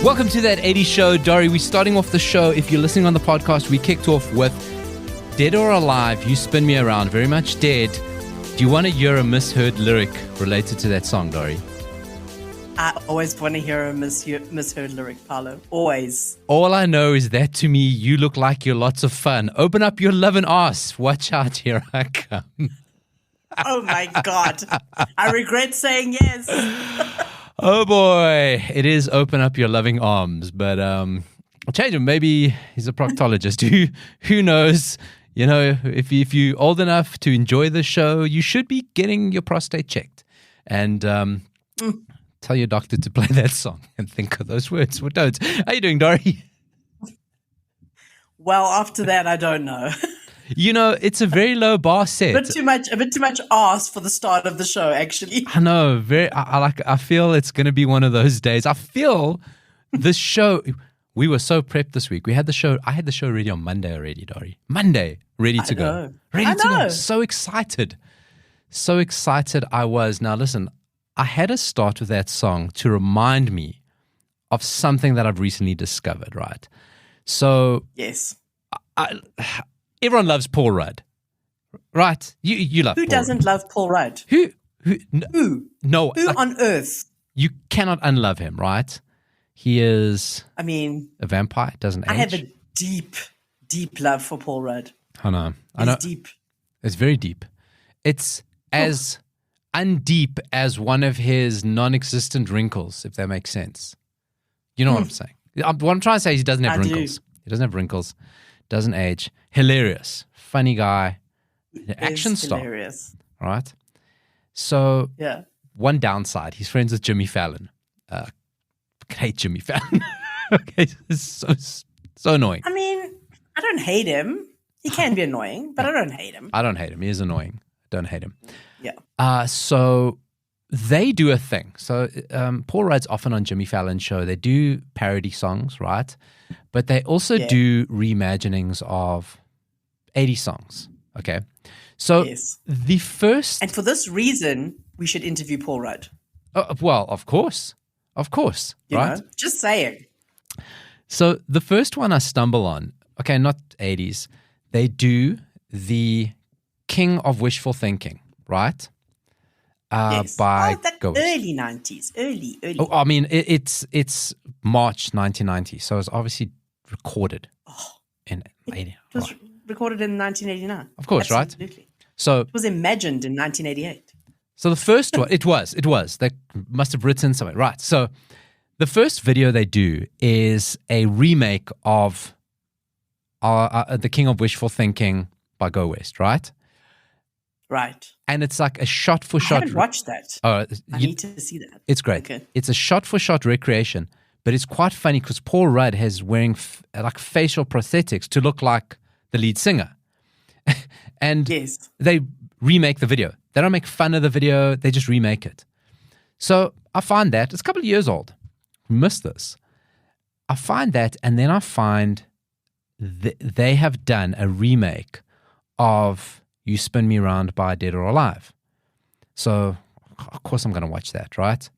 Welcome to That 80s Show. Dori, we're starting off the show. If you're listening on the podcast, we kicked off with Dead or Alive, You Spin Me Around, very much dead. Do you want to hear a misheard lyric related to that song, Dori? I always want to hear a misheard lyric, Paulo. Always. All I know is that to me, you look like you're lots of fun. Open up your loving ass. Watch out, here I come. Oh my God. I regret saying yes. Oh boy. It is open up your loving arms. But I'll change him. Maybe he's a proctologist. Who knows? You know, if you're old enough to enjoy the show, you should be getting your prostate checked. And tell your doctor to play that song and think of those words. What don't? How you doing, Dori? Well, after that, I don't know. You know, it's a very low bar set. A bit too much ass for the start of the show, actually. I know. I feel it's going to be one of those days. I feel this show. We were so prepped this week. I had the show ready on Monday already, Dori. Monday, ready to go. Ready to go. So excited. So excited I was. Now listen, I had to start with that song to remind me of something that I've recently discovered, right? So yes, everyone loves Paul Rudd, right? You love Who Paul doesn't Rudd. love Paul Rudd? Who? No. Who on earth? You cannot unlove him, right? He is. I mean, a vampire. Doesn't age. I have a deep, deep love for Paul Rudd. I know. It's deep. It's very deep. It's as undeep as one of his non-existent wrinkles, if that makes sense. You know what I'm saying? What I'm trying to say is he doesn't have wrinkles. He doesn't have wrinkles. Doesn't age. Hilarious. Funny guy. Action star. Hilarious. Right? So, yeah. One downside, he's friends with Jimmy Fallon. I hate Jimmy Fallon. Okay, it's so annoying. I mean, I don't hate him. He can be annoying, but I don't hate him. I don't hate him. He is annoying. I don't hate him. Yeah. So they do a thing. So Paul Rudd's often on Jimmy Fallon's show. They do parody songs, right? But they also do reimaginings of 80 songs. Okay. So the first... And for this reason, we should interview Paul Rudd. Well, of course. Of course. You right? know? Just saying. So the first one I stumble on, okay, not 80s. They do the King of Wishful Thinking, right? Yes. By early 90s. Early. Oh, I mean, it's March 1990, so it's obviously recorded in 80. It was recorded in 1989. Of course, absolutely. Right? So it was imagined in 1988. So the first one, it was. They must have written something. Right. So the first video they do is a remake of The King of Wishful Thinking by Go West, right? Right. And it's like a shot-for-shot. I haven't watched that. I need to see that. It's great. Okay. It's a shot-for-shot recreation, but it's quite funny because Paul Rudd has wearing like facial prosthetics to look like the lead singer. And they remake the video. They don't make fun of the video. They just remake it. So I find that. It's a couple of years old. Missed this. I find that, and then I find they have done a remake of You Spin Me Around by Dead or Alive. So, of course, I'm going to watch that, right?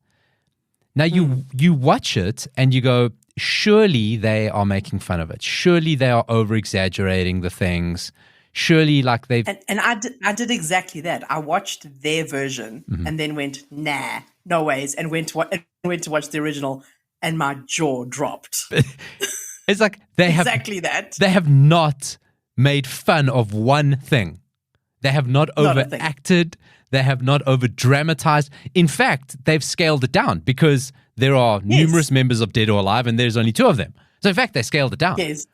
Now, you watch it and you go, surely they are making fun of it. Surely they are over-exaggerating the things. Surely, like they've... And I did exactly that. I watched their version and then went, nah, no ways, and went to watch the original, and my jaw dropped. It's like they have... Exactly that. They have not made fun of one thing. They have not overacted. They have not over-dramatized. In fact, they've scaled it down because there are numerous members of Dead or Alive and there's only 2 of them. So, in fact, they scaled it down. Yes.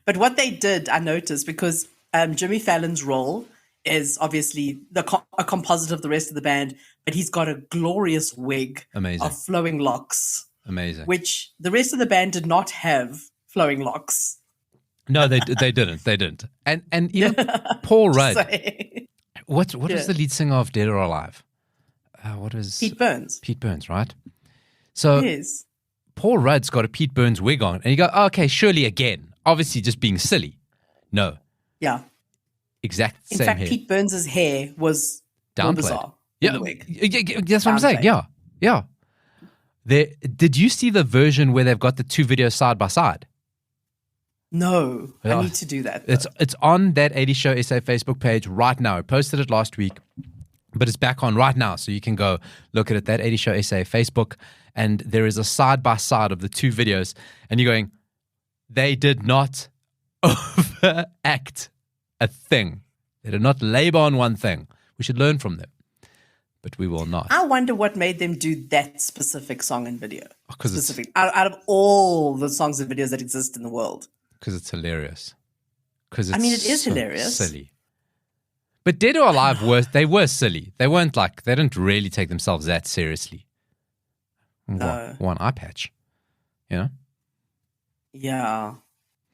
But what they did, I noticed, because Jimmy Fallon's role is obviously a composite of the rest of the band, but he's got a glorious wig of flowing locks. Amazing. Which the rest of the band did not have flowing locks. No, they didn't. And even Paul Rudd. What is the lead singer of Dead or Alive? What is Pete Burns? Pete Burns, right? So Paul Rudd's got a Pete Burns wig on, and you go, okay, surely again, obviously just being silly. No. Yeah. Exact In same fact, hair. Pete Burns' hair was downplayed. bizarre. Yeah, that's what I'm saying. Yeah. Did you see the version where they've got the two videos side by side? No, I need to do that. It's on that 80s Show SA Facebook page right now. I posted it last week, but it's back on right now. So you can go look at it, that 80s Show SA Facebook. And there is a side by side of the two videos. And you're going, they did not overact a thing. They did not labor on one thing. We should learn from them. But we will not. I wonder what made them do that specific song and video. Out of all the songs and videos that exist in the world. Because it's hilarious. It is so hilarious. Silly. But Dead or Alive they were silly. They weren't they didn't really take themselves that seriously. No. One eye patch, you know? Yeah.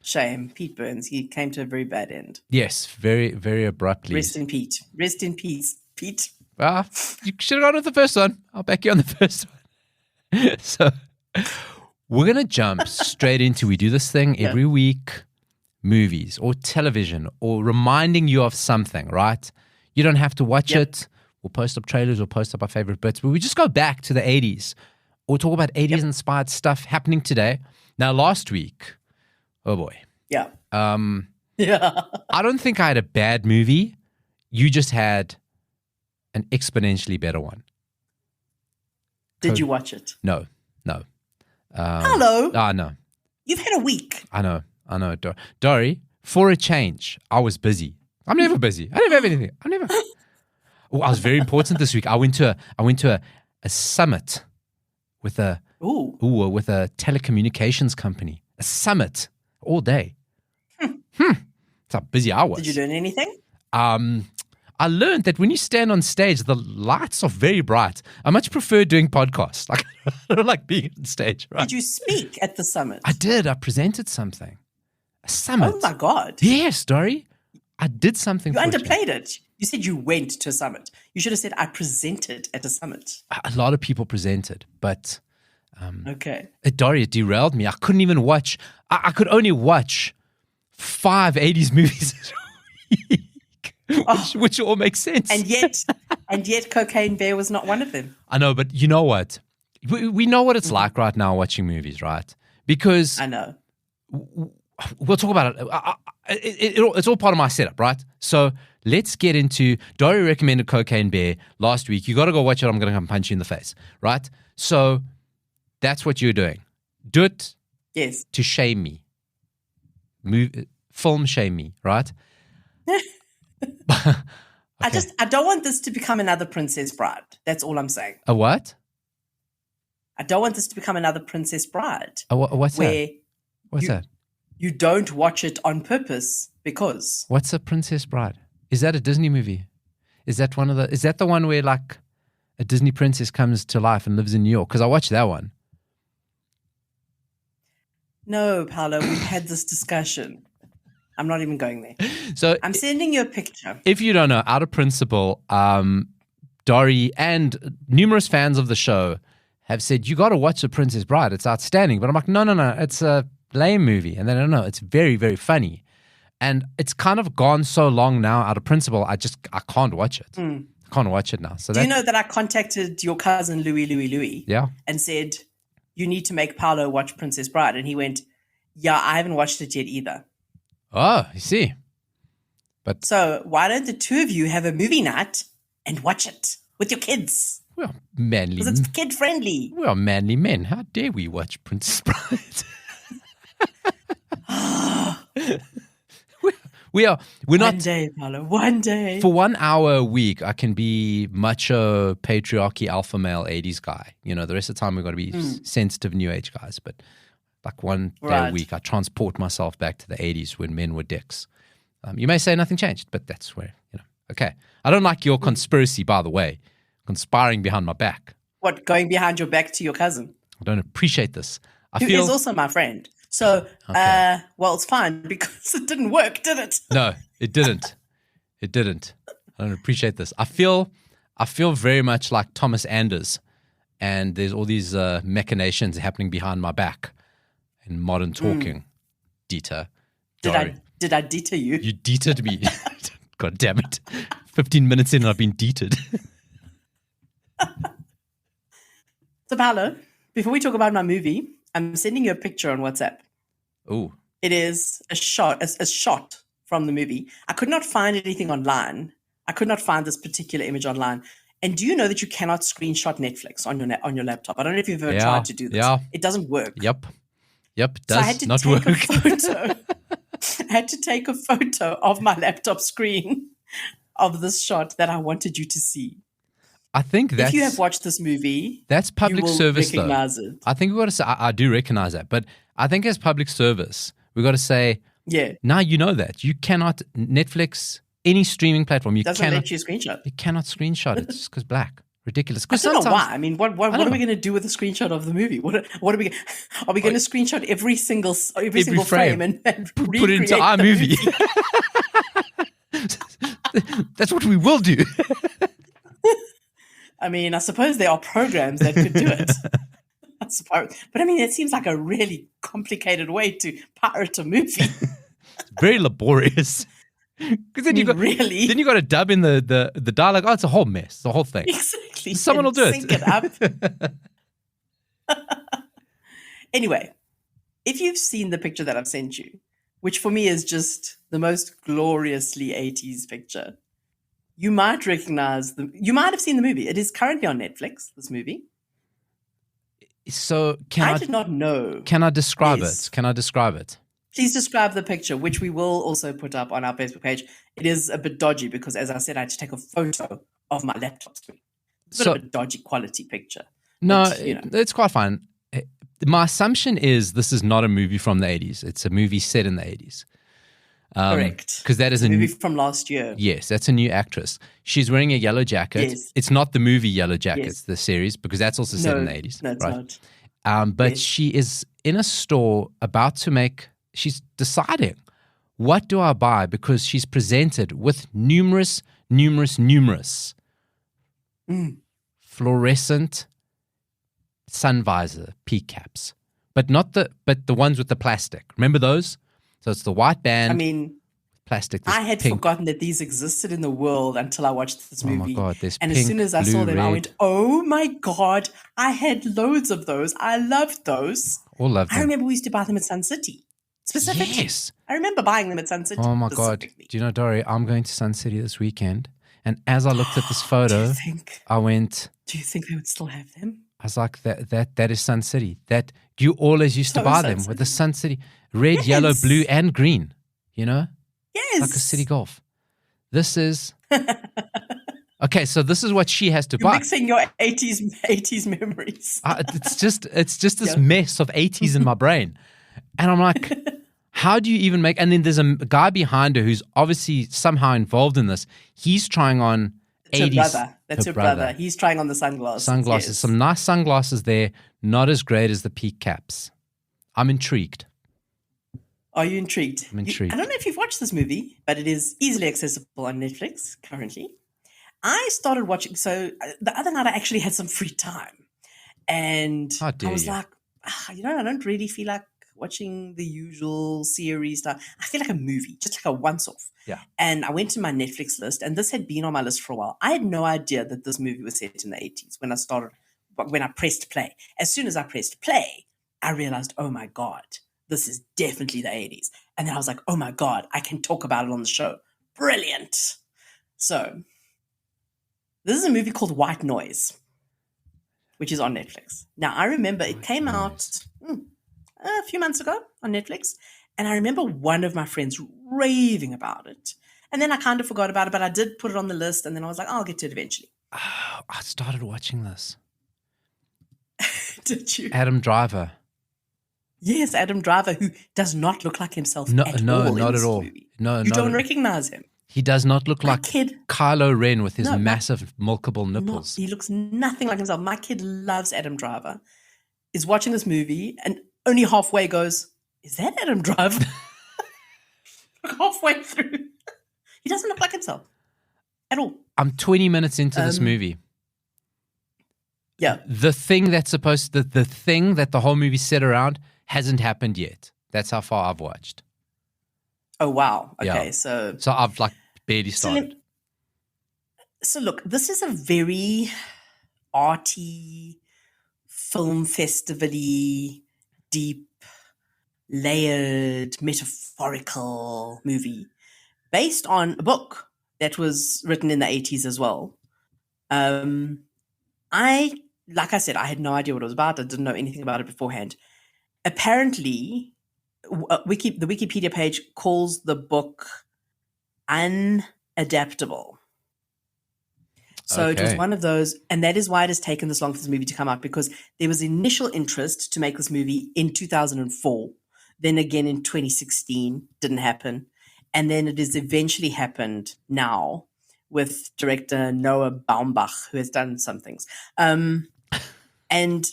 Shame. Pete Burns, he came to a very bad end. Yes, very, very abruptly. Rest in Pete. Rest in peace, Pete. You should have gone with the first one. I'll back you on the first one. So we're going to jump straight into, we do this thing every week, movies or television or reminding you of something, right? You don't have to watch it. We'll post up trailers, we'll post up our favorite bits, but we just go back to the 80s or talk about 80s inspired stuff happening today. Now, last week, oh boy. Yeah. I don't think I had a bad movie. You just had an exponentially better one. Did you watch it? No. Hello. No. You've had a week. I know. Dori, for a change, I was busy. I'm never busy. I never have anything. I was very important this week. I went to a summit with a telecommunications company. A summit all day. That's how busy I was. Did you learn anything? I learned that when you stand on stage, the lights are very bright. I much prefer doing podcasts. I don't like being on stage. Right? Did you speak at the summit? I did. I presented something. A summit. Oh, my God. Yes, Dori. I did something. You underplayed it. You said you went to a summit. You should have said, I presented at a summit. A lot of people presented, but okay. Dori, it derailed me. I couldn't even watch. I could only watch 5 80s movies a week. Which all makes sense. And yet Cocaine Bear was not one of them. I know, but you know what? We know what it's like right now watching movies, right? Because I know. We'll talk about it. It's all part of my setup, right? So let's get into, Dori recommended Cocaine Bear last week. You got to go watch it. I'm going to come punch you in the face, right? So that's what you're doing. Do it to shame me. Film shame me, right? Okay. I don't want this to become another Princess Bride. That's all I'm saying. A what? I don't want this to become another Princess Bride. What's that? What's that? You don't watch it on purpose because. What's a Princess Bride? Is that a Disney movie? Is that the one where like a Disney princess comes to life and lives in New York? Because I watched that one. No, Paulo, we've had this discussion. I'm not even going there. So I'm sending you a picture. If you don't know, out of principle, Dori and numerous fans of the show have said, you got to watch The Princess Bride. It's outstanding. But I'm like, no. It's a lame movie. And then no, it's very, very funny. And it's kind of gone so long now out of principle, I can't watch it. I can't watch it now. So do you know that I contacted your cousin Louis? Yeah. And said, you need to make Paulo watch Princess Bride. And he went, yeah, I haven't watched it yet either. Oh, I see. But so why don't the two of you have a movie night and watch it with your kids? We are manly. Because it's kid friendly. We are manly men. How dare we watch Princess Bride? We're not. One day, Paulo. One day. For 1 hour a week, I can be macho, patriarchy, alpha male 80s guy. The rest of the time we've got to be sensitive new age guys. But like one day a week, I transport myself back to the 80s when men were dicks. You may say nothing changed, but that's where, Okay. I don't like your conspiracy, by the way. Conspiring behind my back. What, going behind your back to your cousin? I don't appreciate this. Who is also my friend. So, okay. It's fine because it didn't work, did it? No, it didn't. It didn't. I don't appreciate this. I feel very much like Thomas Anders, and there's all these machinations happening behind my back in modern talking. Dieter. Did I deter you? You detered me. God damn it. 15 minutes in and I've been detered. So, Paulo, before we talk about my movie, I'm sending you a picture on WhatsApp. Oh. It is a shot from the movie. I could not find anything online. I could not find this particular image online. And do you know that you cannot screenshot Netflix on your laptop? I don't know if you've ever tried to do this. Yeah. It doesn't work. Yep. It does so I had to not take work. A photo. I had to take a photo of my laptop screen of this shot that I wanted you to see. I think that's... If you have watched this movie, that's public you will service, recognize though. it. I think we've got to say, I do recognize that, but I think as public service, we've got to say, now you know that. You cannot, Netflix, any streaming platform, doesn't let you screenshot. You cannot screenshot it just because black. Ridiculous. I don't know why. I mean, what are we going to do with a screenshot of the movie? What are we going to screenshot every single frame and put it into our movie? That's what we will do. I mean, I suppose there are programs that could do it. I suppose, but I mean, it seems like a really complicated way to pirate a movie. It's very laborious. Because then you got to dub in the dialogue. Oh, it's a whole mess. The whole thing. Exactly. Someone will do it. Sync it up. Anyway, if you've seen the picture that I've sent you, which for me is just the most gloriously 80s picture, you might recognize you might have seen the movie. It is currently on Netflix, this movie. So I did not know. Can I describe it? Can I describe it? Please describe the picture, which we will also put up on our Facebook page. It is a bit dodgy because, as I said, I had to take a photo of my laptop screen. It's a bit of a dodgy quality picture. No, it's quite fine. My assumption is this is not a movie from the 80s. It's a movie set in the 80s. Correct. Because that is a movie from last year. Yes, that's a new actress. She's wearing a yellow jacket. Yes. It's not the movie Yellow Jackets, the series, because that's also set in the 80s. No, it's not. But she is in a store about to make... She's deciding, what do I buy? Because she's presented with numerous fluorescent sun visor peak caps, but the ones with the plastic. Remember those? So it's the white band. I mean, plastic. I had forgotten that these existed in the world until I watched this movie. Oh my God, there's and pink, as soon as I saw them, I went, "Oh my God!" I had loads of those. I loved those. All loved them. I remember we used to buy them at Sun City. Specifically. Yes. I remember buying them at Sun City. Oh my God. Do you know, Dori, I'm going to Sun City this weekend. And as I looked at this photo, I went... Do you think they would still have them? I was like, that is Sun City. That you always used to buy them with the Sun City. Red, yellow, blue, and green. You know? Yes. Like a City Golf. This is... Okay, so this is what she has to buy. You're mixing your 80s memories. It's just this mess of 80s in my brain. And I'm like, how do you even make... And then there's a guy behind her who's obviously somehow involved in this. He's trying on 80s. That's her brother. He's trying on the sunglasses. Sunglasses. Yes. Some nice sunglasses there. Not as great as the peak caps. I'm intrigued. Are you intrigued? I'm intrigued. I don't know if you've watched this movie, but it is easily accessible on Netflix currently. I started watching... So the other night I actually had some free time. And I was like, I don't really feel like watching the usual series stuff. I feel like a movie, just like a once-off. Yeah. And I went to my Netflix list, and this had been on my list for a while. I had no idea that this movie was set in the 80s when I pressed play. As soon as I pressed play, I realized, oh my God, this is definitely the 80s. And then I was like, oh my God, I can talk about it on the show. Brilliant. So this is a movie called White Noise, which is on Netflix. Now, I remember it came out a few months ago on Netflix, and I remember one of my friends raving about it. And then I kind of forgot about it, but I did put it on the list, and then I was like, I'll get to it eventually. Oh, I started watching this. Did you? Adam Driver. Yes, Adam Driver, who does not look like himself not at all. Movie. No, you don't recognize him. He does not look like Kylo Ren with his massive milkable nipples. He looks nothing like himself. My kid loves Adam Driver, is watching this movie, and only halfway goes, is that Adam Driver? Halfway through. He doesn't look like himself at all. I'm 20 minutes into this movie. Yeah. The thing that the whole movie set around hasn't happened yet. That's how far I've watched. Oh, wow. Okay, yeah. So I've barely started. So look, this is a very arty film festival-y, deep, layered, metaphorical movie based on a book that was written in the 80s as well. Like I said, I had no idea what it was about. I didn't know anything about it beforehand. Apparently, the Wikipedia page calls the book unadaptable. So It was one of those, and that is why it has taken this long for this movie to come out, because there was initial interest to make this movie in 2004, then again in 2016, didn't happen, and then it has eventually happened now with director Noah Baumbach, who has done some things. And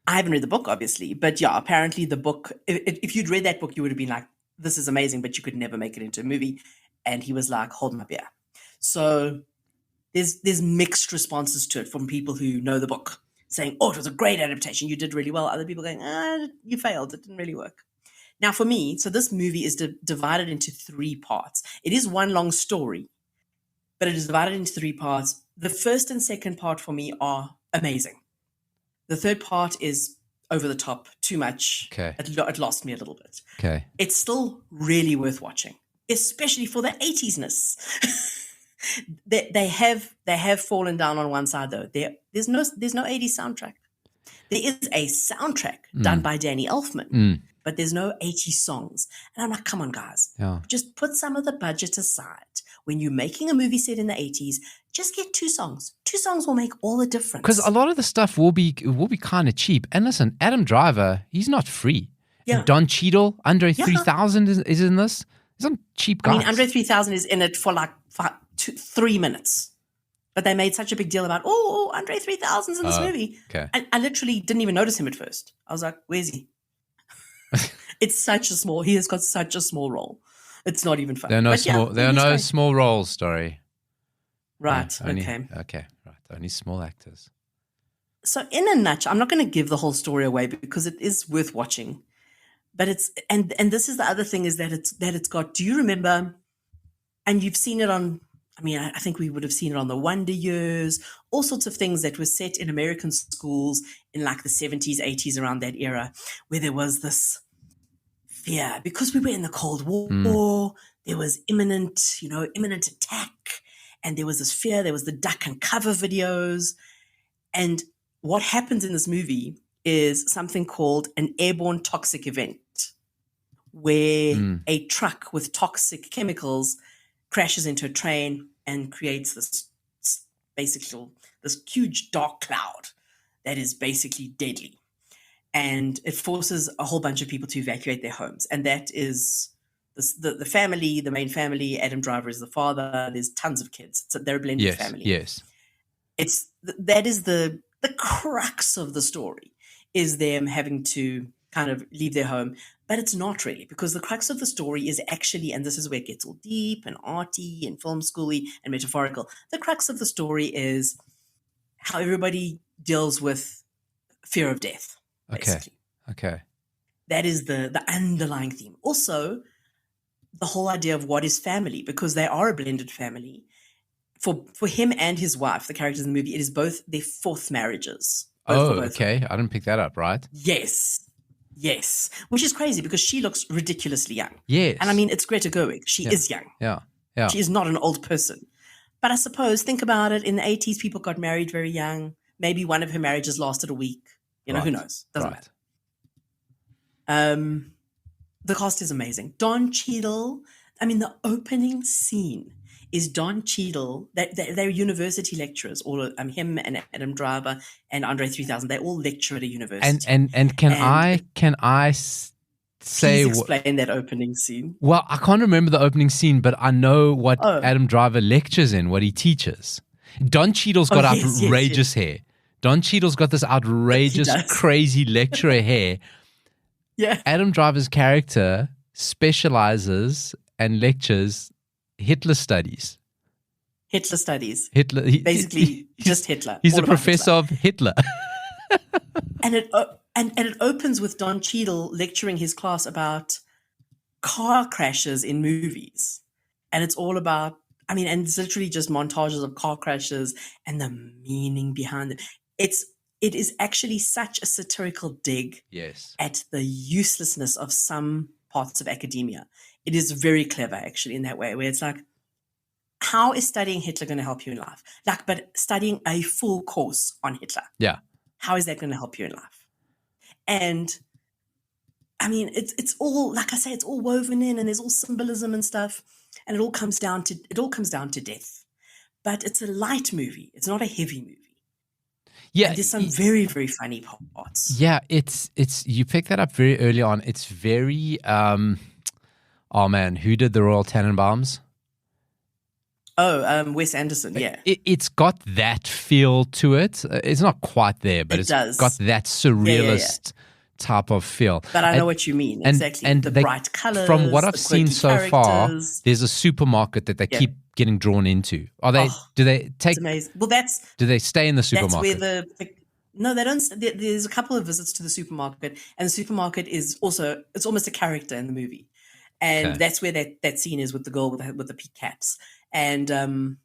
I haven't read the book, obviously, but yeah, apparently the book, if you'd read that book, you would have been like, this is amazing, but you could never make it into a movie. And he was like, hold my beer. So there's mixed responses to it from people who know the book, saying, oh, it was a great adaptation, you did really well. Other people going, you failed, it didn't really work. Now for me, so this movie is divided into 3 parts. It is one long story, but it is divided into 3 parts. The first and second part for me are amazing. The third part is over the top, too much. Okay. It lost me a little bit. Okay. It's still really worth watching, especially for the 80s-ness. they have fallen down on one side though. There's no 80s soundtrack. There is a soundtrack done by Danny Elfman, but there's no 80s songs. And I'm like, come on, guys, just put some of the budget aside. When you're making a movie set in the 80s, just get 2 songs. 2 songs will make all the difference. Because a lot of the stuff will be kind of cheap. And listen, Adam Driver, he's not free. Yeah. Don Cheadle, Andre 3000 is in this. He's on cheap guys. I mean, Andre 3000 is in it for like 3 minutes. But they made such a big deal about, Andre 3000's in this movie. Okay. I literally didn't even notice him at first. I was like, where's he? He has got such a small role. It's not even funny. There are no small roles, Story. Right. Okay. Right. Only small actors. So in a nutshell, I'm not going to give the whole story away because it is worth watching. But it's and this is the other thing, is that it's got. Do you remember? And you've seen it on. I mean, I think we would have seen it on the Wonder Years, all sorts of things that were set in American schools in like the 70s, 80s, around that era, where there was this fear because we were in the Cold War. There was imminent attack, and there was this fear. There was the duck and cover videos, and what happens in this movie is something called an airborne toxic event, where a truck with toxic chemicals crashes into a train and creates this huge dark cloud that is basically deadly. And it forces a whole bunch of people to evacuate their homes. And that is the family, the main family. Adam Driver is the father. There's tons of kids. So they're a blended family. Yes. That is the crux of the story, is them having to kind of leave their home. But it's not really, because the crux of the story is actually, and this is where it gets all deep and arty and film schooly and metaphorical, the crux of the story is how everybody deals with fear of death, basically. Okay. That is the underlying theme. Also, the whole idea of what is family, because they are a blended family. For him and his wife, the characters in the movie, it is both their 4th marriages. Okay. I didn't pick that up, right? Yes, which is crazy because she looks ridiculously young. Yes. And I mean, it's Greta Gerwig. She is young. Yeah. She is not an old person. But I suppose, think about it, in the 80s, people got married very young. Maybe one of her marriages lasted a week. Who knows? Doesn't matter. The cast is amazing. Don Cheadle, I mean, the opening scene is Don Cheadle. They're university lecturers, all of him and Adam Driver and Andre 3000. They all lecture at a university. And can I say, please explain that opening scene? Well, I can't remember the opening scene, but I know what Adam Driver lectures in, what he teaches. Don Cheadle's got outrageous hair. Don Cheadle's got this outrageous, crazy lecturer hair. Yeah. Adam Driver's character specializes and lectures Hitler studies. Basically, just Hitler. He's a professor of Hitler. And it opens with Don Cheadle lecturing his class about car crashes in movies. And it's all about, and it's literally just montages of car crashes and the meaning behind it. It's it is actually such a satirical dig at the uselessness of some parts of academia. It is very clever, actually, in that way, where it's like, how is studying Hitler going to help you in life? Like, but studying a full course on Hitler. Yeah. How is that going to help you in life? And I mean, it's all, like I say, it's all woven in, and there's all symbolism and stuff, and it all comes down to death. But it's a light movie. It's not a heavy movie. Yeah, and there's some very, very funny parts. Yeah, it's you pick that up very early on. It's very oh man, who did the Royal Tenenbaums? Oh, Wes Anderson, yeah. It's got that feel to it. It's not quite there, but it's got that surrealist type of feel. But I know what you mean, exactly. And the bright colors. From what I've seen so far, there's a supermarket that they keep getting drawn into. Are they? Do they take? It's amazing. Well, do they stay in the supermarket? That's where no, they don't. There's a couple of visits to the supermarket, and the supermarket is also, it's almost a character in the movie, and that's where that scene is with the girl with the peak caps, and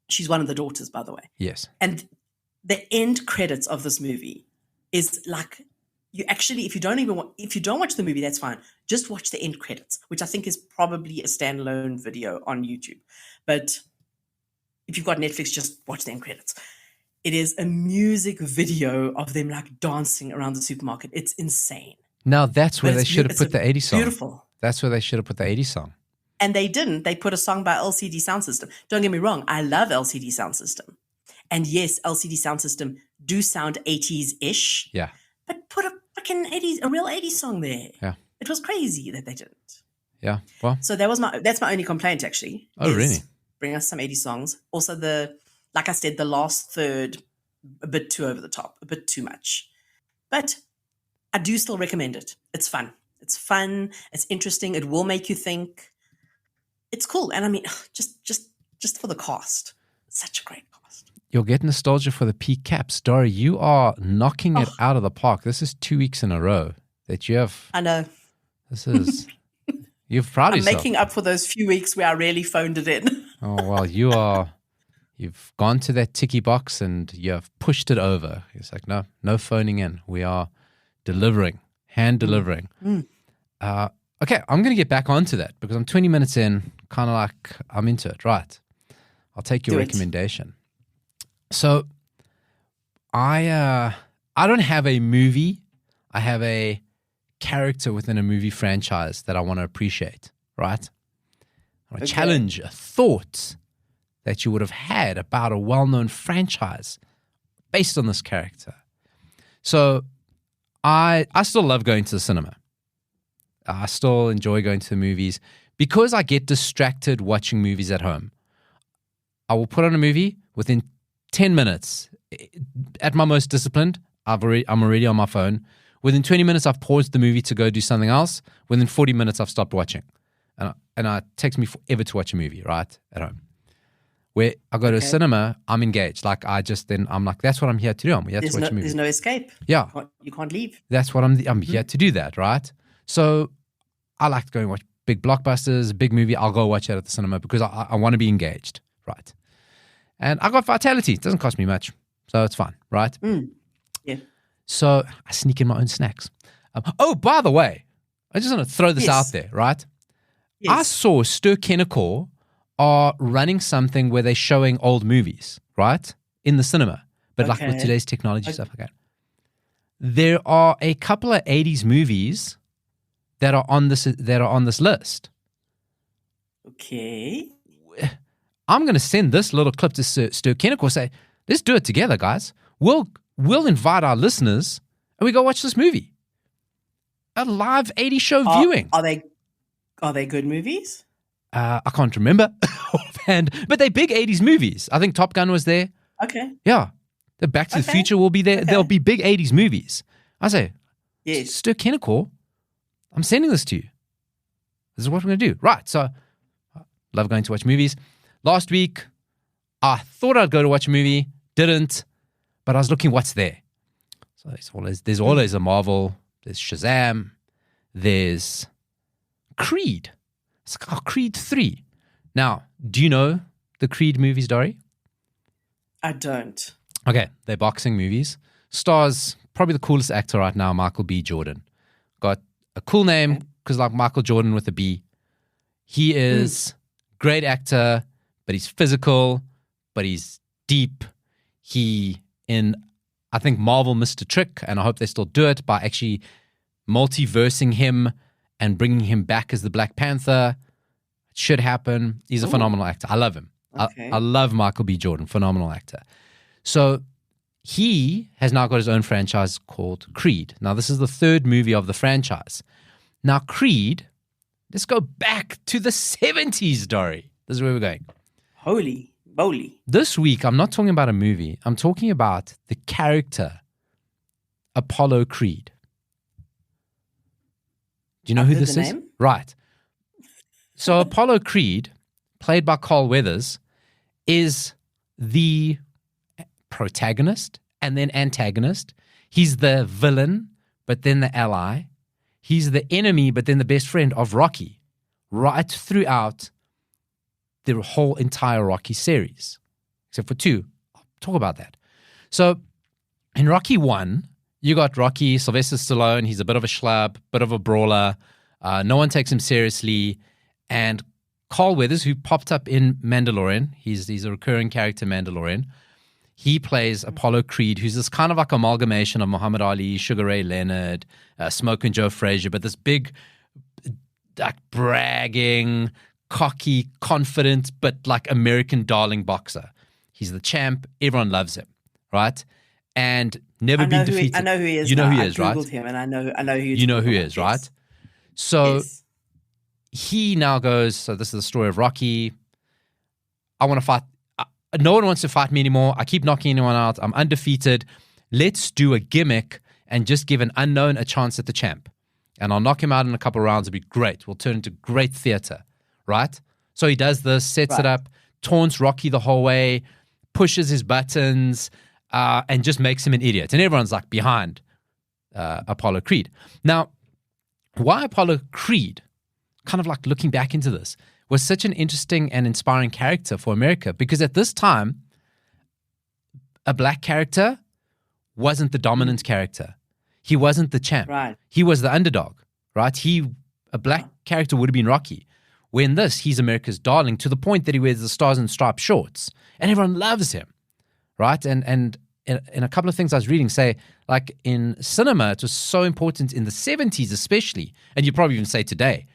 she's one of the daughters, by the way. Yes. And the end credits of this movie is like, you actually, if you don't watch the movie, that's fine. Just watch the end credits, which I think is probably a standalone video on YouTube. But if you've got Netflix, just watch the end credits. It is a music video of them like dancing around the supermarket. It's insane. Now that's where they should have put the 80s song. Beautiful. That's where they should have put the 80s song. And they didn't. They put a song by LCD Sound System. Don't get me wrong. I love LCD Sound System. And yes, LCD Sound System do sound 80s-ish. Yeah. But put a real 80s song there. Yeah. It was crazy that they didn't. Yeah. Well. So that's my only complaint, actually. Oh, really? Bring us some 80s songs. Also, like I said, the last third, a bit too over the top, a bit too much. But I do still recommend it. It's fun. It's fun. It's interesting. It will make you think. It's cool. And I mean, just for the cast. It's such a great cast. You'll get nostalgia for the peak caps. Dori, you are knocking it out of the park. This is 2 weeks in a row that you have. I know. This is, you're proud of yourself. I'm making up for those few weeks where I really phoned it in. Oh, well, you've gone to that ticky box and you have pushed it over. It's like, no phoning in. We are delivering, hand delivering. Okay, I'm going to get back onto that because I'm 20 minutes in, kind of like I'm into it. Right. I'll take your recommendation. So I don't have a movie. I have a character within a movie franchise that I want to appreciate, right? I want to challenge a thought that you would have had about a well-known franchise based on this character. So I still love going to the cinema. I still enjoy going to the movies because I get distracted watching movies at home. I will put on a movie within 10 minutes. At my most disciplined, I'm already on my phone. Within 20 minutes, I've paused the movie to go do something else. Within 40 minutes, I've stopped watching. And it takes me forever to watch a movie, right, at home. Where I go to a cinema, I'm engaged. Like I'm like, that's what I'm here to do. I'm here to watch a movie. There's no escape. Yeah. You can't leave. That's what I'm here to do that, right? So I like to go and watch big blockbusters, big movie. I'll go watch it at the cinema because I want to be engaged, right? And I got Vitality. It doesn't cost me much, so it's fine, right? Yeah. So I sneak in my own snacks. Oh, by the way, I just want to throw this out there, right? Yes. I saw Stir Kennecore are running something where they're showing old movies, right? In the cinema, but like with today's technology stuff like that. There are a couple of 80s movies that are on this list. Okay. I'm going to send this little clip to Stir Kennecore, say, let's do it together, guys. We'll invite our listeners and we go watch this movie. A live 80 show viewing. Are they good movies? I can't remember offhand, but they're big 80s movies. I think Top Gun was there. Okay. Yeah. The Back to the Future will be there. Okay. There'll be big 80s movies. I say, yes. Stir Kennecore, I'm sending this to you. This is what we're going to do. Right. So I love going to watch movies. Last week, I thought I'd go to watch a movie, didn't, but I was looking what's there. So there's always a Marvel, there's Shazam, there's Creed. It's like, Creed 3. Now, do you know the Creed movies, Dori? I don't. Okay, they're boxing movies. Stars probably the coolest actor right now, Michael B. Jordan. Got a cool name because like Michael Jordan with a B. He is great actor, but he's physical, but he's deep. He, I think Marvel missed a trick, and I hope they still do it by actually multiversing him and bringing him back as the Black Panther. It should happen. He's a phenomenal actor. I love him. Okay. I love Michael B. Jordan, phenomenal actor. So he has now got his own franchise called Creed. Now, this is the third movie of the franchise. Now, Creed, let's go back to the 70s, Dori. This is where we're going. Holy moly. This week, I'm not talking about a movie. I'm talking about the character Apollo Creed. Do you know who this is? Name? Right. So Apollo Creed, played by Carl Weathers, is the protagonist and then antagonist. He's the villain, but then the ally. He's the enemy, but then the best friend of Rocky, right throughout the whole entire Rocky series, except for 2. I'll talk about that. So in Rocky 1, you got Rocky, Sylvester Stallone. He's a bit of a schlub, bit of a brawler. No one takes him seriously. And Carl Weathers, who popped up in Mandalorian, he's a recurring character in Mandalorian. He plays Apollo Creed, who's this kind of like amalgamation of Muhammad Ali, Sugar Ray Leonard, Smokin' Joe Frazier, but this big, like bragging, cocky, confident, but like American darling boxer. He's the champ. Everyone loves him, right? And never been defeated. I know who he is. You know who he is, right? I Googled him, and I know who. You know who he is, right? Yes. So he now goes. So this is the story of Rocky. I want to fight. No one wants to fight me anymore. I keep knocking anyone out. I'm undefeated. Let's do a gimmick and just give an unknown a chance at the champ. And I'll knock him out in a couple of rounds. It'll be great. We'll turn into great theater, right? So he does this, sets it up, taunts Rocky the whole way, pushes his buttons, and just makes him an idiot. And everyone's like behind Apollo Creed. Now, why Apollo Creed, kind of like looking back into this, was such an interesting and inspiring character for America, because at this time, a black character wasn't the dominant character. He wasn't the champ. Right. He was the underdog, right? A black character would have been Rocky. When he's America's darling, to the point that he wears the stars and striped shorts, and everyone loves him, right? And in a couple of things I was reading say, like in cinema, it was so important in the 70s especially, and you'd probably even say today,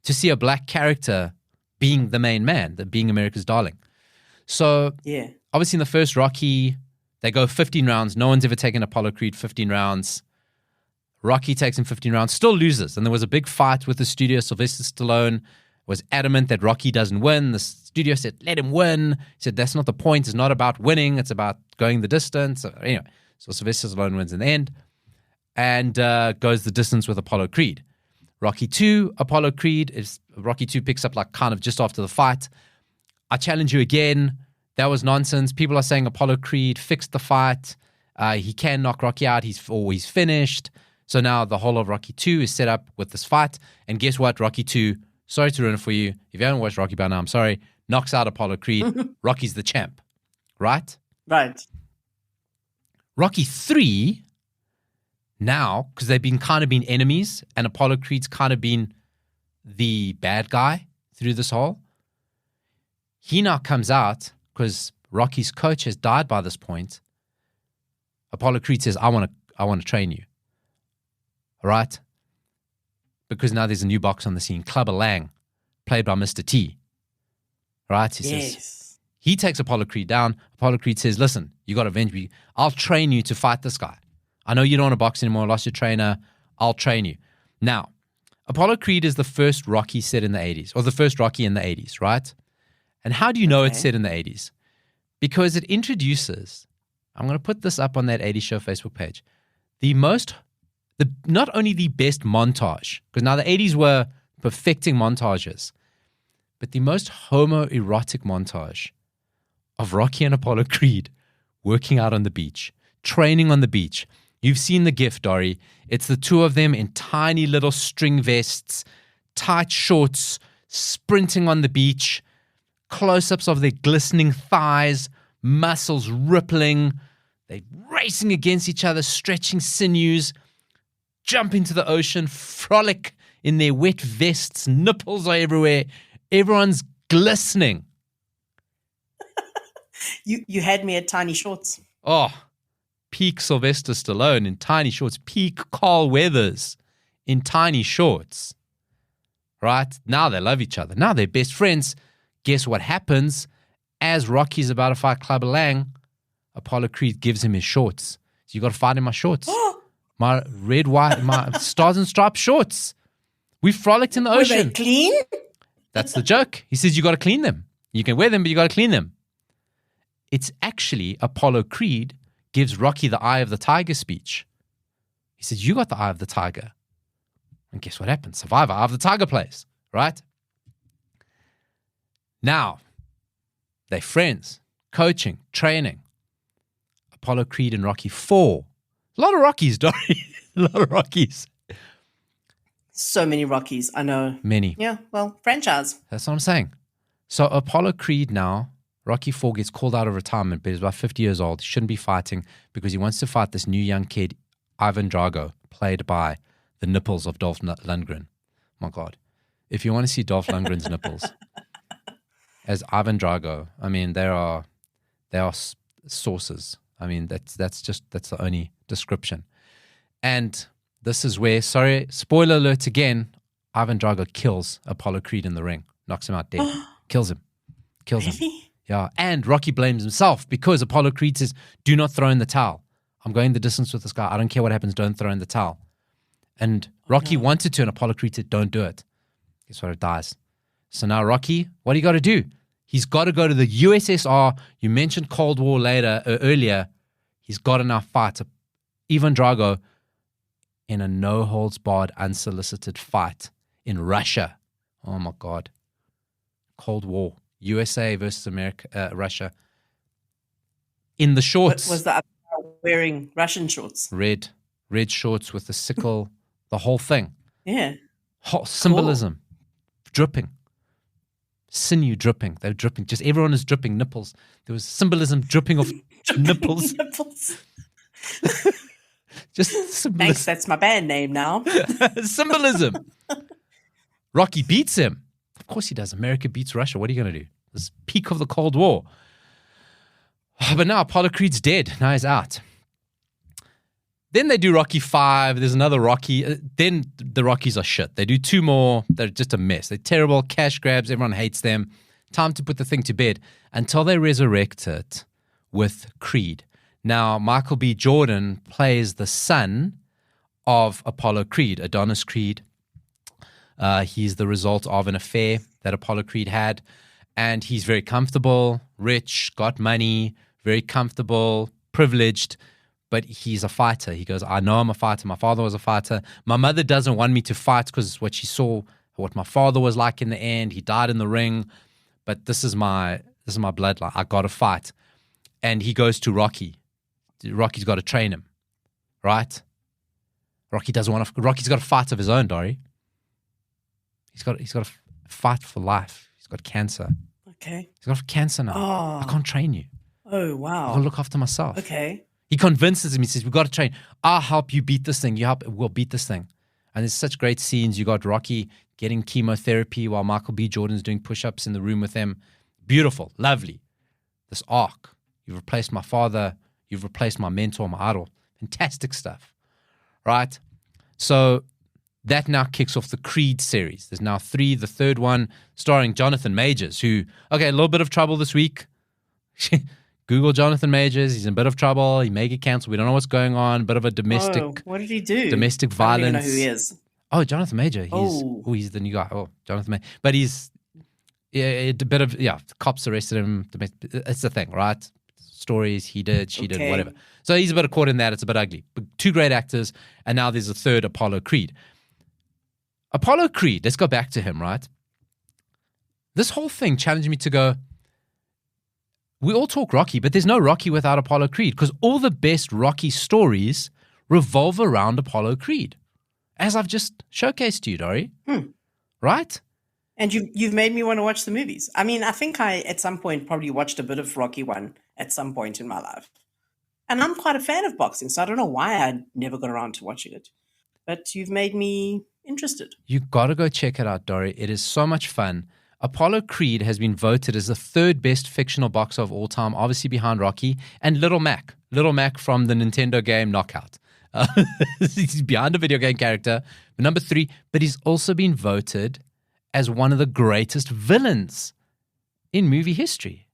to see a black character being the main man, being America's darling. So obviously in the first Rocky, they go 15 rounds. No one's ever taken Apollo Creed 15 rounds. Rocky takes him 15 rounds, still loses. And there was a big fight with the studio. Sylvester Stallone was adamant that Rocky doesn't win. The studio said, let him win. He said, that's not the point. It's not about winning. It's about going the distance. So anyway, so Sylvester Stallone wins in the end and goes the distance with Apollo Creed. Rocky 2, Apollo Creed, Rocky 2 picks up like kind of just after the fight. I challenge you again. That was nonsense. People are saying Apollo Creed fixed the fight. He can knock Rocky out. He's finished. So now the whole of Rocky 2 is set up with this fight. And guess what? Rocky 2, sorry to ruin it for you. If you haven't watched Rocky by now, I'm sorry. Knocks out Apollo Creed. Rocky's the champ. Right? Right. Rocky 3, now, because they've been enemies, and Apollo Creed's kind of been the bad guy through this whole. He now comes out because Rocky's coach has died by this point. Apollo Creed says, I want to train you. All right? Because now there's a new box on the scene, Clubber Lang, played by Mr. T. Right? He says, he takes Apollo Creed down. Apollo Creed says, listen, you got to avenge me. I'll train you to fight this guy. I know you don't want to box anymore. Lost your trainer. I'll train you. Now, Apollo Creed is the first Rocky set in the 80s, or the first Rocky in the 80s, right? And how do you know it's set in the 80s? Because it introduces, I'm going to put this up on that 80s Show Facebook page, not only the best montage, because now the 80s were perfecting montages, but the most homoerotic montage of Rocky and Apollo Creed working out on the beach, training on the beach. You've seen the GIF, Dori. It's the two of them in tiny little string vests, tight shorts, sprinting on the beach, close-ups of their glistening thighs, muscles rippling. They're racing against each other, stretching sinews, jump into the ocean, frolic in their wet vests. Nipples are everywhere. Everyone's glistening. You had me at tiny shorts. Oh, peak Sylvester Stallone in tiny shorts. Peak Carl Weathers in tiny shorts. Right? Now they love each other. Now they're best friends. Guess what happens? As Rocky's about to fight Clubber Lang, Apollo Creed gives him his shorts. So you got to fight in my shorts. My red, white, my stars and stripes shorts. We frolicked in the ocean. Were they clean? That's the joke. He says you got to clean them. You can wear them, but you got to clean them. It's actually Apollo Creed gives Rocky the eye of the tiger speech. He says, you got the eye of the tiger. And guess what happens? Survivor, eye of the tiger plays, right? Now, they're friends, coaching, training. Apollo Creed and Rocky 4. A lot of Rockies, Dori. A lot of Rockies. So many Rockies, I know. Many. Yeah, well, franchise. That's what I'm saying. So Apollo Creed now, Rocky 4 gets called out of retirement, but he's about 50 years old. He shouldn't be fighting because he wants to fight this new young kid, Ivan Drago, played by the nipples of Dolph Lundgren. My God. If you want to see Dolph Lundgren's nipples as Ivan Drago, I mean, they are sources. I mean, that's the only description. And this is where, sorry, spoiler alert again, Ivan Drago kills Apollo Creed in the ring, knocks him out dead, kills him. Really? Yeah, and Rocky blames himself because Apollo Creed says, do not throw in the towel. I'm going the distance with this guy. I don't care what happens. Don't throw in the towel. And Rocky wanted to, and Apollo Creed said, don't do it. Guess what? It dies. So now Rocky, what do you got to do? He's got to go to the USSR. You mentioned Cold War earlier. He's got to now fight Ivan Drago in a no-holds-barred, unsolicited fight in Russia. Oh, my God. Cold War. USA versus America, Russia. In the shorts. Was the wearing Russian shorts? Red shorts with the sickle, the whole thing. Yeah. Symbolism. Cool. Dripping. Sinew dripping. They're dripping. Just everyone is dripping nipples. There was symbolism dripping off nipples. Just symbolism. Thanks, that's my band name now. Symbolism. Rocky beats him. Of course he does. America beats Russia. What are you going to do? This peak of the Cold War. But now Apollo Creed's dead. Now he's out. Then they do Rocky 5. There's another Rocky. Then the Rockies are shit. They do 2 more. They're just a mess. They're terrible. Cash grabs. Everyone hates them. Time to put the thing to bed until they resurrect it with Creed. Now, Michael B. Jordan plays the son of Apollo Creed, Adonis Creed. He's the result of an affair that Apollo Creed had. And he's very comfortable, rich, got money, very comfortable, privileged. But he's a fighter. He goes, I know I'm a fighter. My father was a fighter. My mother doesn't want me to fight because what she saw, what my father was like in the end. He died in the ring. But this is my bloodline. I got to fight. And he goes to Rocky. Rocky's got to train him, right? Rocky doesn't want to. Rocky's got a fight of his own, Dori. He's got to fight for life. He's got cancer. Okay. He's got cancer now. Oh. I can't train you. Oh, wow. I've got to look after myself. Okay. He convinces him. He says, we've got to train. I'll help you beat this thing. We'll beat this thing. And there's such great scenes. You got Rocky getting chemotherapy while Michael B. Jordan's doing push-ups in the room with him. Beautiful. Lovely. This arc. You've replaced my father. You've replaced my mentor, my idol. Fantastic stuff. Right? So that now kicks off the Creed series. There's now 3. The third one starring Jonathan Majors, who, okay, a little bit of trouble this week. Google Jonathan Majors. He's in a bit of trouble. He may get canceled. We don't know what's going on. Bit of a domestic. Oh, what did he do? Domestic violence. I don't even know who he is. Oh, Jonathan Major. He's the new guy. Oh, Jonathan Major. But he's a bit of, cops arrested him. It's the thing, right? Stories, he did, she did, whatever. So he's a bit caught in that. It's a bit ugly. But 2 great actors, and now there's a third, Apollo Creed. Apollo Creed, let's go back to him, right? This whole thing challenged me to go, we all talk Rocky, but there's no Rocky without Apollo Creed because all the best Rocky stories revolve around Apollo Creed, as I've just showcased to you, Dori. Right? And you've made me want to watch the movies. I mean, I think I, at some point, probably watched a bit of Rocky 1 at some point in my life. And I'm quite a fan of boxing, so I don't know why I never got around to watching it. But you've made me interested. You got to go check it out, Dori. It is so much fun. Apollo Creed has been voted as the third best fictional boxer of all time, obviously behind Rocky, and Little Mac. Little Mac from the Nintendo game Knockout. He's behind a video game character, but number 3, but he's also been voted as one of the greatest villains in movie history.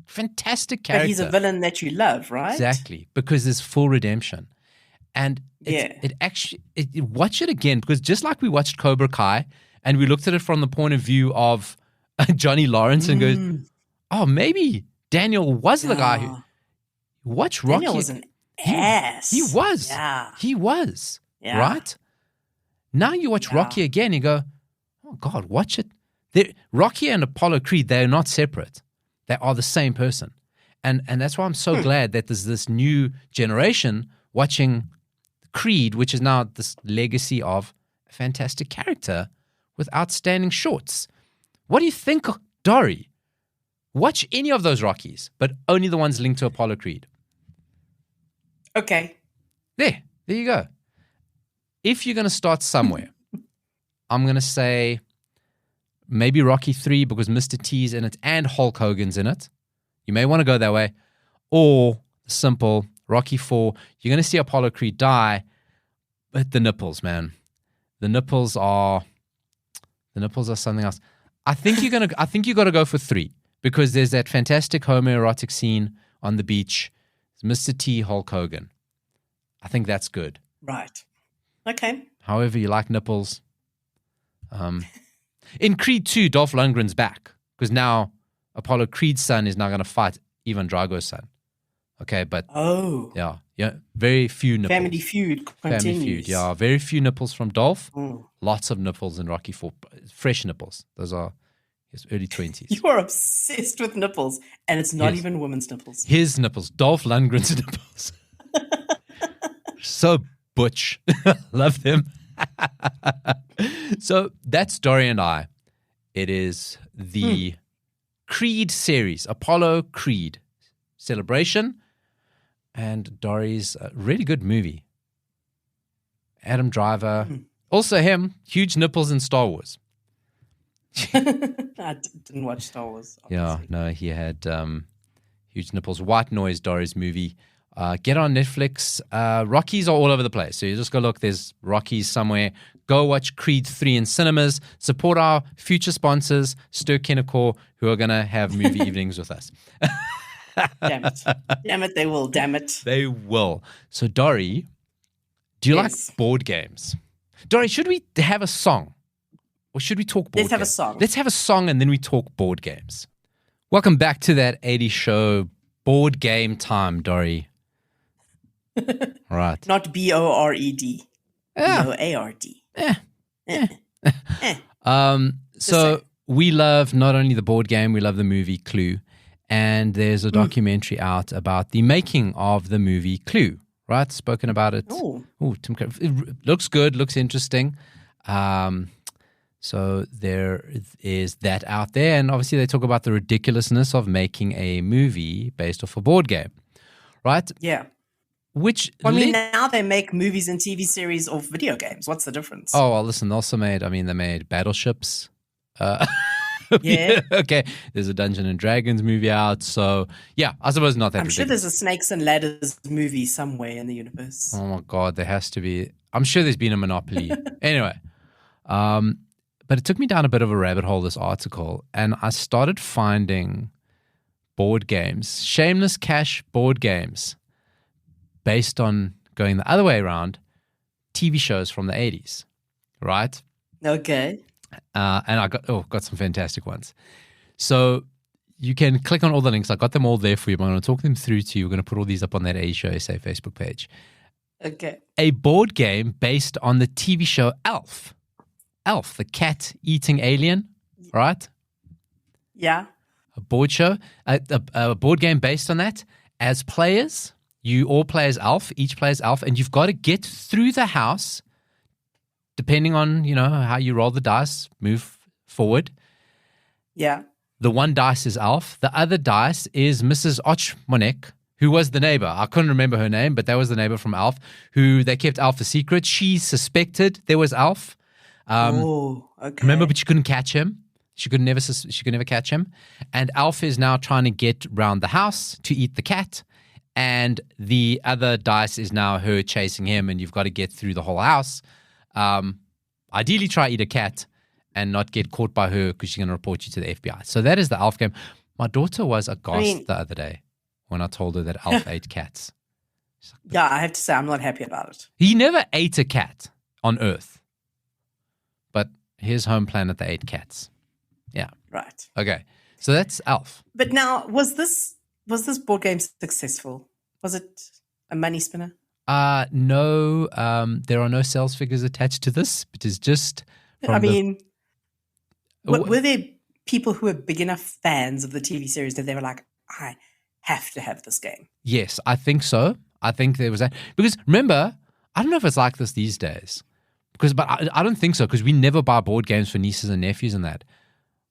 Fantastic character. But he's a villain that you love, right? Exactly, because there's full redemption. And watch it again, because just like we watched Cobra Kai and we looked at it from the point of view of Johnny Lawrence and goes, oh, maybe Daniel was the guy who... Watch Rocky. Daniel was an ass. He was. Yeah. He was. Yeah. Right? Now you watch Rocky again, you go, oh, God, watch it. Rocky and Apollo Creed, they're not separate. They are the same person. And that's why I'm so glad that there's this new generation watching Creed, which is now this legacy of a fantastic character with outstanding shorts. What do you think, Dori? Watch any of those Rockies, but only the ones linked to Apollo Creed. Okay. There you go. If you're going to start somewhere, I'm going to say maybe Rocky 3 because Mr. T's in it and Hulk Hogan's in it. You may want to go that way. Or simple Rocky 4. You're going to see Apollo Creed die, but the nipples, man. The nipples are something else. I think you got to go for 3 because there's that fantastic homoerotic scene on the beach. It's Mr. T, Hulk Hogan. I think that's good. Right. Okay. However you like nipples. In Creed 2, Dolph Lundgren's back because now Apollo Creed's son is now going to fight Ivan Drago's son. Okay, but yeah, very few nipples. Family feud continues. Family feud, yeah, very few nipples from Dolph. Lots of nipples in Rocky 4, fresh nipples. Those are his early 20s. You are obsessed with nipples, and it's not even women's nipples. His nipples, Dolph Lundgren's nipples. So butch, love them. So that's Dori and I. It is the Creed series, Apollo Creed celebration, and Dori's a really good movie. Adam Driver, also him, huge nipples in Star Wars. I didn't watch Star Wars. Obviously. Yeah, no, he had huge nipples. White Noise, Dori's movie. Get on Netflix. Rockies are all over the place. So you just go look, there's Rockies somewhere. Go watch Creed 3 in cinemas. Support our future sponsors, Stir Kennecore, who are going to have movie evenings with us. Damn it. Damn it, they will. Damn it. They will. So, Dori, do you like board games? Dori, should we have a song? Or should we talk board games? Let's have a song. Let's have a song and then we talk board games. Welcome back to that 80s show, board game time, Dori. Right. Not B-O-R-E-D. B-O-A-R-D. So we love not only the board game, we love the movie Clue. And there's a documentary out about the making of the movie Clue, right? Spoken about it. Oh, Tim, it looks good, looks interesting. So there is that out there. And obviously they talk about the ridiculousness of making a movie based off a board game, right? Yeah. Now they make movies and TV series of video games. What's the difference? Oh, well, listen, they made Battleships. Yeah. Okay. There's a Dungeons and Dragons movie out. So, yeah, I suppose not that I'm sure there's a Snakes and Ladders movie somewhere in the universe. Oh, my God. There has to be. I'm sure there's been a monopoly. Anyway. But it took me down a bit of a rabbit hole, this article, and I started finding board games, shameless cash board games, based on going the other way around, TV shows from the 80s, right? Okay. And I got some fantastic ones. So you can click on all the links. I got them all there for you, but I'm going to talk them through to you. We're going to put all these up on that A Show SA Facebook page. Okay. A board game based on the TV show Alf. Alf, the cat-eating alien, right? Yeah. A board game based on that. As players, you all play as Alf, each plays Alf, and you've got to get through the house, depending on, how you roll the dice, move forward. Yeah. The one dice is Alf. The other dice is Mrs. Ochmonek, who was the neighbor. I couldn't remember her name, but that was the neighbor from Alf, who they kept Alf a secret. She suspected there was Alf. Okay. Remember, but she couldn't catch him. She could never catch him. And Alf is now trying to get round the house to eat the cat. And the other dice is now her chasing him, and you've got to get through the whole house. Ideally, try eat a cat and not get caught by her because she's going to report you to the FBI. So that is the Alf game. My daughter was aghast the other day when I told her that Alf ate cats. Like, yeah, I have to say I'm not happy about it. He never ate a cat on Earth. But here's Home Planet, they ate cats. Yeah. Right. Okay. So that's Alf. But now, was this board game successful? Was it a money spinner? No. There are no sales figures attached to this. It is just were there people who were big enough fans of the TV series that they were like, I have to have this game? Yes, I think so. I think there was that. Because remember, I don't know if it's like this these days. But I don't think so, because we never buy board games for nieces and nephews and that.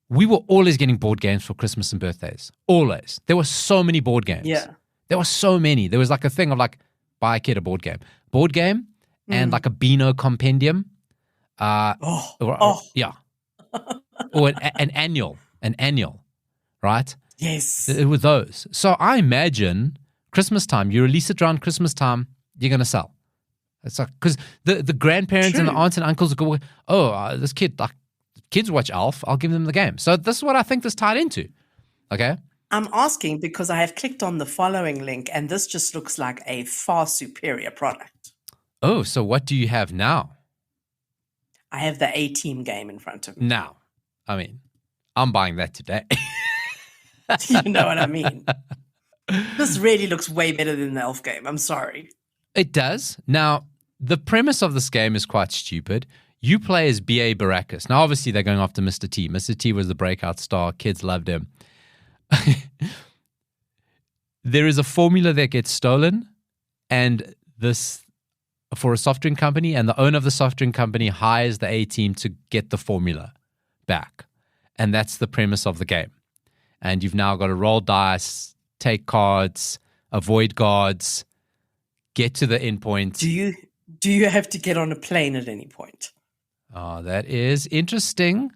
We were always getting board games for Christmas and birthdays. Always. There were so many board games. Yeah. There were so many. There was like a thing of like, buy a kid a board game. Board game and like a Beano compendium. Yeah. Or an annual, right? Yes. It was those. So I imagine Christmas time, you release it around Christmas time, you're going to sell. It's like, because the grandparents and the aunts and uncles go, this kid, like, kids watch Alf, I'll give them the game. So this is what I think this tied into. Okay? I'm asking because I have clicked on the following link, and this just looks like a far superior product. Oh, so what do you have now? I have the A-Team game in front of me. Now, I mean, I'm buying that today. You know what I mean? This really looks way better than the Elf game. I'm sorry. It does. Now, the premise of this game is quite stupid. You play as B.A. Baracus. Now, obviously, they're going after Mr. T. Mr. T was the breakout star. Kids loved him. There is a formula that gets stolen, and this for a soft drink company, and the owner of the soft drink company hires the A-Team to get the formula back. And that's the premise of the game. And you've now got to roll dice, take cards, avoid guards, get to the end point. Do you have to get on a plane at any point? Oh, that is interesting.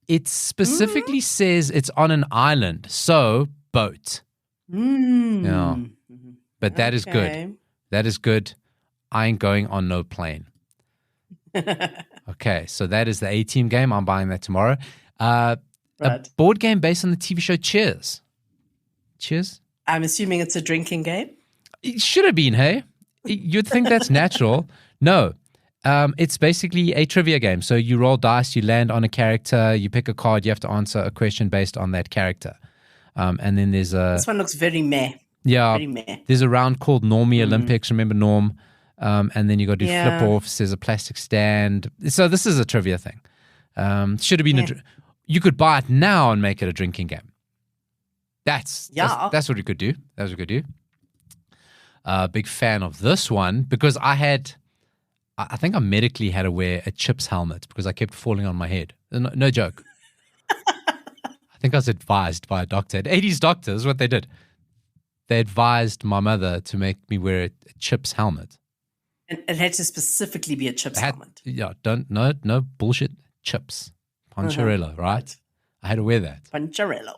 It specifically says it's on an island, so boat. Yeah. But that is good. That is good. I ain't going on no plane. Okay, so that is the A-Team game. I'm buying that tomorrow. Right. A board game based on the TV show Cheers. Cheers? I'm assuming it's a drinking game? It should have been, hey? You'd think that's natural. No. It's basically a trivia game. So you roll dice, you land on a character, you pick a card, you have to answer a question based on that character. And then there's a... This one looks very meh. Yeah. Very meh. There's a round called Normie Olympics. Remember Norm? And then you got to do flip-offs. There's a plastic stand. So this is a trivia thing. Should have been you could buy it now and make it a drinking game. That's what we could do. That's what we could do. Big fan of this one because I think I medically had to wear a Chips helmet because I kept falling on my head. No joke. I think I was advised by a doctor. 80s doctors, what they did. They advised my mother to make me wear a Chips helmet. And it had to specifically be a Chips helmet. Yeah, no bullshit. Chips. Poncherello, right? I had to wear that. Poncherello.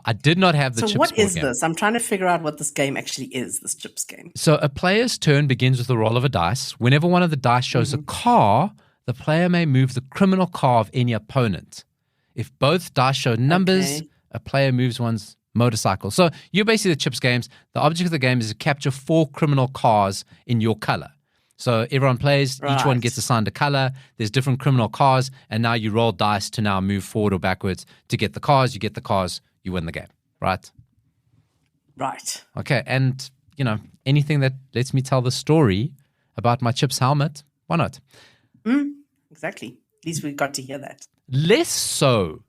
I did not have the Chips. So what is game. this? I'm trying to figure out what this game actually is, this Chips game. So a player's turn begins with the roll of a dice. Whenever one of the dice shows a car, the player may move the criminal car of any opponent. If both dice show numbers, a player moves one's motorcycle. So you're basically the Chips games. The object of the game is to capture 4 criminal cars in your color. So everyone plays, each one gets assigned a color, there's different criminal cars, and now you roll dice to now move forward or backwards to get the cars. You get the cars, you win the game, right? Right. Okay, and, anything that lets me tell the story about my Chips helmet, why not? Exactly. At least we got to hear that. Less so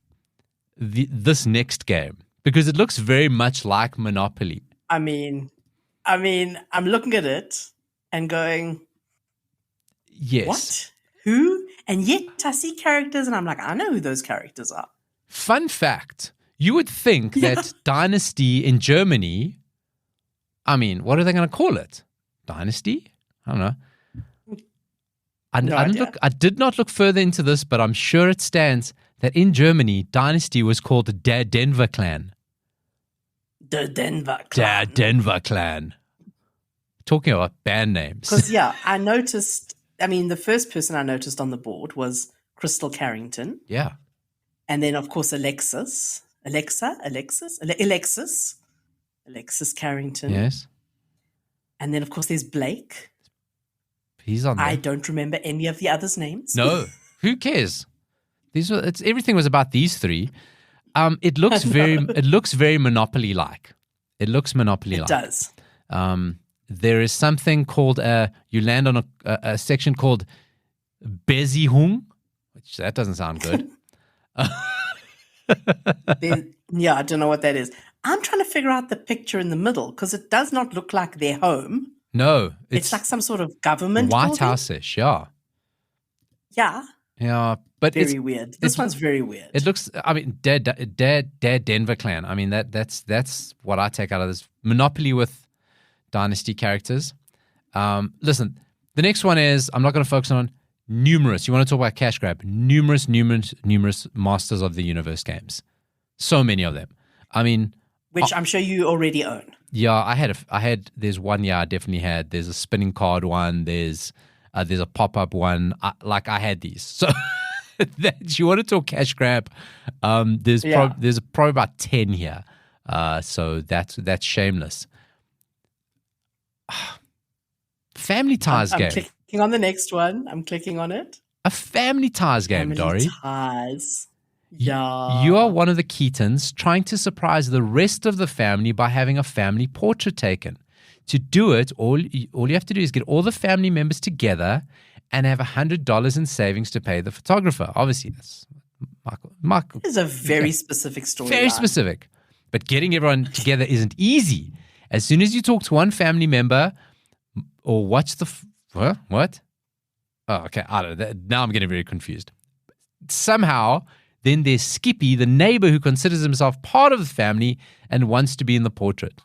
this next game, because it looks very much like Monopoly. I mean, I'm looking at it and going... Yes. What? Who? And yet I see characters and I'm like, I know who those characters are. Fun fact. You would think that Dynasty in Germany, I mean, what are they going to call it? Dynasty? I don't know. I did not look further into this, but I'm sure it stands that in Germany, Dynasty was called Der Denver Clan. The Denver Clan. Der Denver Clan. Talking about band names. Because, I noticed, the first person I noticed on the board was Crystal Carrington. Yeah. And then, of course, Alexis Carrington. Yes. And then, of course, there's Blake. He's on there. I don't remember any of the others' names. No. Who cares? Everything was about these three. It looks very Monopoly-like. It looks Monopoly-like. It does. There is something called you land on a section called Besihung, which that doesn't sound good. I don't know what that is. I'm trying to figure out the picture in the middle because it does not look like their home. No. It's like some sort of government White House-ish, yeah. Yeah. Yeah, but very weird. This one's very weird. It looks, Dad Denver Clan. I mean, that's what I take out of this. Monopoly with Dynasty characters. Listen, the next one is, I'm not going to focus on numerous. You want to talk about cash grab? Numerous Masters of the Universe games. So many of them. Which I'm sure you already own. Yeah, I had. There's one. Yeah, I definitely had. There's a spinning card one. There's a pop-up one. I had these. So you want to talk cash grab? There's probably about 10 here. So that's shameless. Family Ties game. I'm clicking on the next one. I'm clicking on it. A Family Ties game, Dori. Family Ties. Yeah. You are one of the Keatons trying to surprise the rest of the family by having a family portrait taken. To do it, all you have to do is get all the family members together and have $100 in savings to pay the photographer. Obviously, that's Michael. It's a very specific story. Very specific. But getting everyone together isn't easy. As soon as you talk to one family member or watch what? Oh, okay. I don't know. Now I'm getting very confused. Somehow, then there's Skippy, the neighbor who considers himself part of the family and wants to be in the portrait.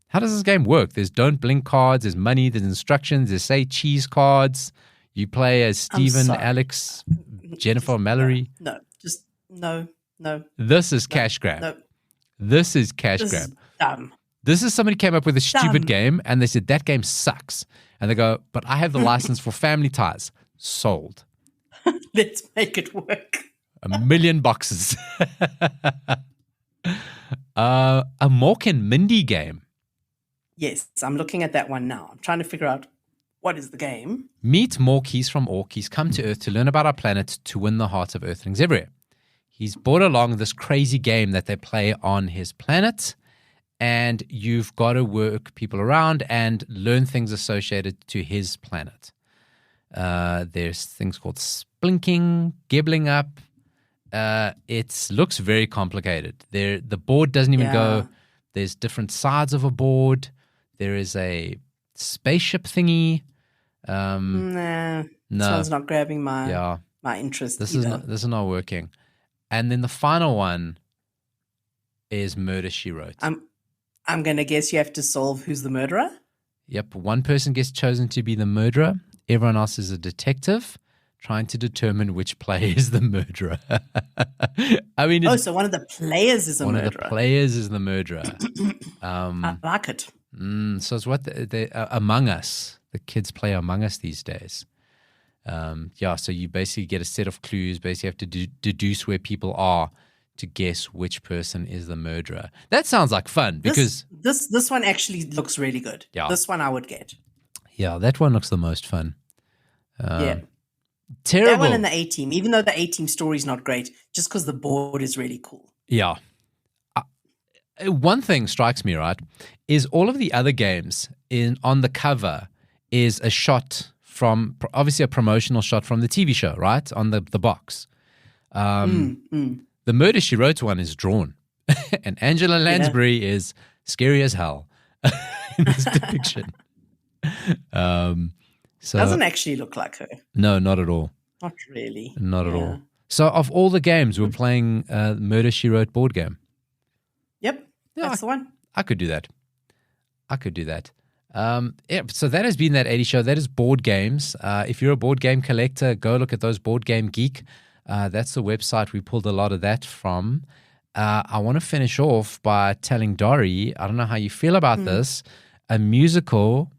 How does this game work? There's don't blink cards, there's money, there's instructions, there's say cheese cards. You play as Stephen, Alex, Jennifer, Mallory. No. This is cash grab. No. This is cash grab. Is dumb. This is somebody came up with a stupid game and they said, that game sucks. And they go, but I have the license for Family Ties. Sold. Let's make it work. 1 million boxes. A Mork and Mindy game. Yes, I'm looking at that one now. I'm trying to figure out what is the game. Meet Mork. He's from Ork. He's come to Earth to learn about our planet to win the hearts of Earthlings everywhere. He's brought along this crazy game that they play on his planet, and you've got to work people around and learn things associated to his planet. There's things called splinking, gibbling up. It looks very complicated. The board doesn't even go. There's different sides of a board. There is a spaceship thingy. This one's not grabbing my interest. This is not working. And then the final one is Murder, She Wrote. I'm going to guess you have to solve who's the murderer. Yep. One person gets chosen to be the murderer. Everyone else is a detective trying to determine which player is the murderer. So one of the players is a murderer. One of the players is the murderer. I like it. So it's what Among Us. The kids play Among Us these days. So you basically get a set of clues. Basically, have to deduce where people are to guess which person is the murderer. That sounds like fun because this one actually looks really good. Yeah. This one I would get. Yeah, that one looks the most fun. Terrible. That one and the A-Team, even though the A-Team story is not great, just because the board is really cool. Yeah. One thing strikes me, right, is all of the other games on the cover is a shot from, obviously a promotional shot from the TV show, right, on the box. The Murder, She Wrote one is drawn. And Angela Lansbury is scary as hell in this depiction. Doesn't actually look like her. No, not at all. Not really. Not at all. So of all the games, we're playing Murder, She Wrote board game. Yep, that's the one. I could do that. I could do that. So that has been that 80 show. That is board games. If you're a board game collector, go look at those Board Game Geek. That's the website we pulled a lot of that from. I want to finish off by telling Dori, I don't know how you feel about this, a musical,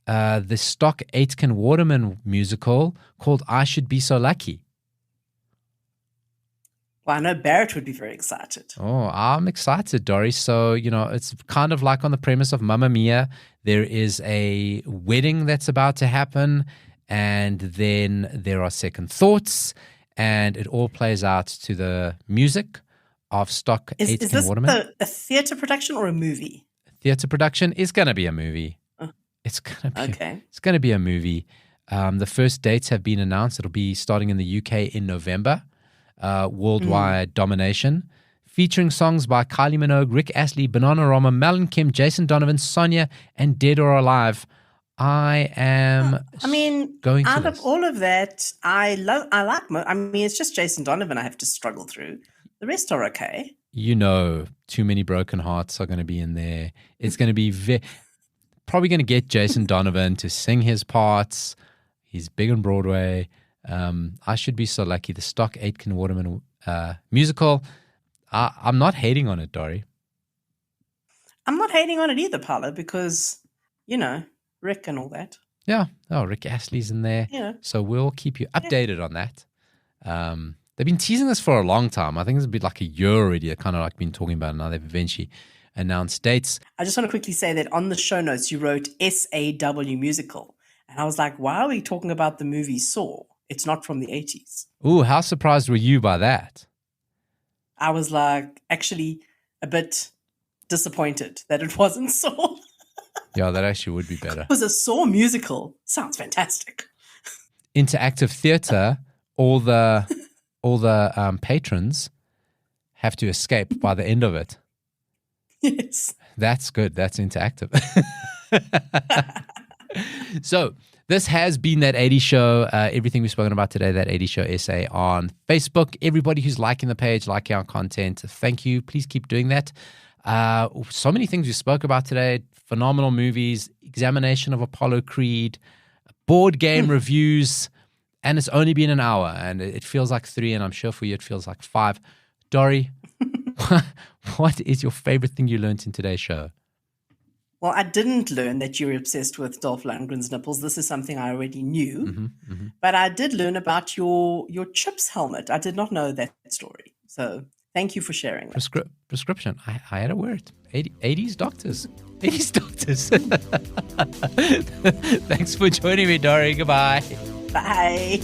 the stock Aitken Waterman musical called I Should Be So Lucky. Well, I know Barrett would be very excited. Oh, I'm excited, Dori. So, it's kind of like on the premise of Mamma Mia. There is a wedding that's about to happen, and then there are second thoughts, and it all plays out to the music of stock Aitken Waterman. Is this a theatre production or a movie? Theatre production is going to be a movie. It's going to be a movie. The first dates have been announced. It'll be starting in the UK in November. Worldwide domination, featuring songs by Kylie Minogue, Rick Astley, Bananarama, Mel Kim, Jason Donovan, Sonia, and Dead or Alive. I am going to out of all of that, it's just Jason Donovan I have to struggle through. The rest are okay. Too Many Broken Hearts are going to be in there. It's going to be probably going to get Jason Donovan to sing his parts. He's big on Broadway. I Should Be So Lucky, the stock Aitken Waterman musical. I'm not hating on it, Dori. I'm not hating on it either, Paulo, because, Rick and all that. Yeah. Oh, Rick Astley's in there. Yeah. So we'll keep you updated on that. They've been teasing this for a long time. I think it's been like a year already. They've kind of like been talking about it now. They've eventually announced dates. I just want to quickly say that on the show notes, you wrote SAW musical. And I was like, why are we talking about the movie Saw? It's not from the 80s. Ooh, how surprised were you by that? I was like, actually a bit disappointed that it wasn't Saw. Yeah, that actually would be better. It was a Saw musical. Sounds fantastic. Interactive theatre, all the patrons have to escape by the end of it. Yes. That's good. That's interactive. So this has been That 80 Show. Everything we've spoken about today, That 80 Show essay on Facebook. Everybody who's liking the page, liking our content, thank you. Please keep doing that. So many things we spoke about today. Phenomenal movies, examination of Apollo Creed, board game reviews, and it's only been an hour, and it feels like 3, and I'm sure for you it feels like 5. Dori, what is your favorite thing you learned in today's show? Well, I didn't learn that you're obsessed with Dolph Lundgren's nipples. This is something I already knew. But I did learn about your Chips helmet. I did not know that story. So thank you for sharing that. Prescription. I had a word. 80s doctors. 80s doctors. Thanks for joining me, Dori. Goodbye. Bye.